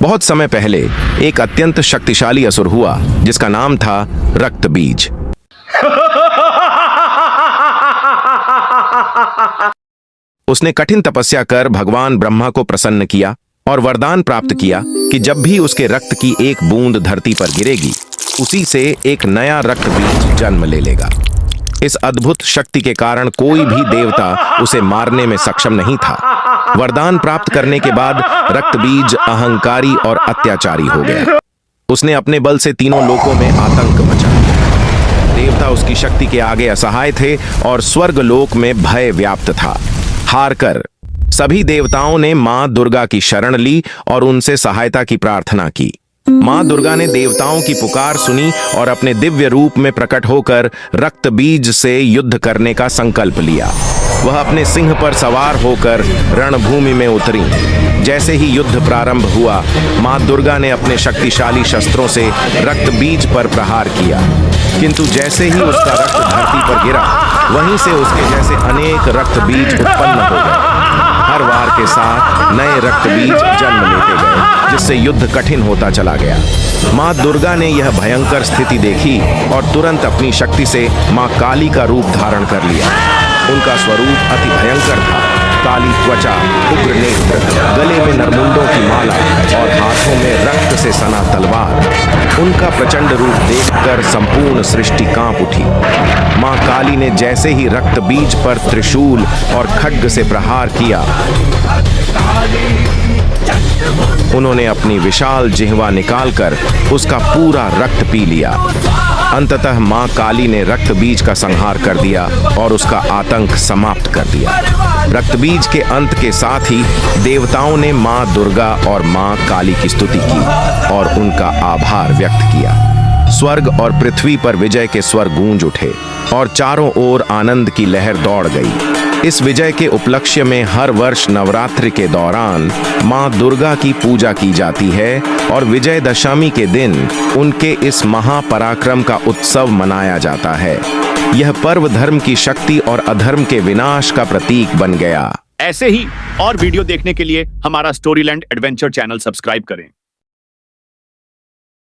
बहुत समय पहले एक अत्यंत शक्तिशाली असुर हुआ जिसका नाम था रक्तबीज। उसने कठिन तपस्या कर भगवान ब्रह्मा को प्रसन्न किया और वरदान प्राप्त किया कि जब भी उसके रक्त की एक बूंद धरती पर गिरेगी, उसी से एक नया रक्तबीज जन्म ले लेगा। इस अद्भुत शक्ति के कारण कोई भी देवता उसे मारने में सक्षम नहीं था। वरदान प्राप्त करने के बाद रक्तबीज अहंकारी और अत्याचारी हो गया। उसने अपने बल से तीनों लोकों में आतंक मचा दिया। देवता उसकी शक्ति के आगे असहाय थे और स्वर्ग लोक में भय व्याप्त था। हारकर सभी देवताओं ने मां दुर्गा की शरण ली और उनसे सहायता की प्रार्थना की। मां दुर्गा ने देवताओं की पुकार सुनी और अपने दिव्य रूप में प्रकट होकर रक्तबीज से युद्ध करने का संकल्प लिया। वह अपने सिंह पर सवार होकर रणभूमि में उतरी। जैसे ही युद्ध प्रारंभ हुआ, मां दुर्गा ने अपने शक्तिशाली शस्त्रों से रक्तबीज पर प्रहार किया, किंतु जैसे ही उसका रक्त धरती पर गिरा, वहीं से उसके जैसे अनेक रक्तबीज उत्पन्न हो गए। हर वार के साथ नए रक्तबीज जन्म लेते गए, जिससे युद्ध कठिन होता चला गया। मां दुर्गा ने यह भयंकर स्थिति देखी और तुरंत अपनी शक्ति से मां काली का रूप धारण कर लिया। उनका स्वरूप अति भयंकर था। काली त्वचा, उग्र नेत्र, गले में नरमुंडों की माला और हाथों में रक्त से सना तलवार। उनका प्रचंड रूप देखकर संपूर्ण सृष्टि कांप उठी। मां काली ने जैसे ही रक्तबीज पर त्रिशूल और खड्ग से प्रहार किया, उन्होंने अपनी विशाल जिह्वा निकालकर उसका पूरा रक्त पी लिया। अंततः मां काली ने रक्तबीज का संहार कर दिया और उसका आतंक समाप्त कर दिया। रक्तबीज के अंत के साथ ही देवताओं ने मां दुर्गा और मां काली की स्तुति की और उनका आभार व्यक्त किया। स्वर्ग और पृथ्वी पर विजय के स्वर गूंज उठे और चारों ओर आनंद की लहर दौड़ गई। इस विजय के उपलक्ष्य में हर वर्ष नवरात्रि के दौरान मां दुर्गा की पूजा की जाती है और विजयदशमी के दिन उनके इस महापराक्रम का उत्सव मनाया जाता है। यह पर्व धर्म की शक्ति और अधर्म के विनाश का प्रतीक बन गया। ऐसे ही और वीडियो देखने के लिए हमारा स्टोरीलैंड एडवेंचर चैनल सब्सक्राइब करें।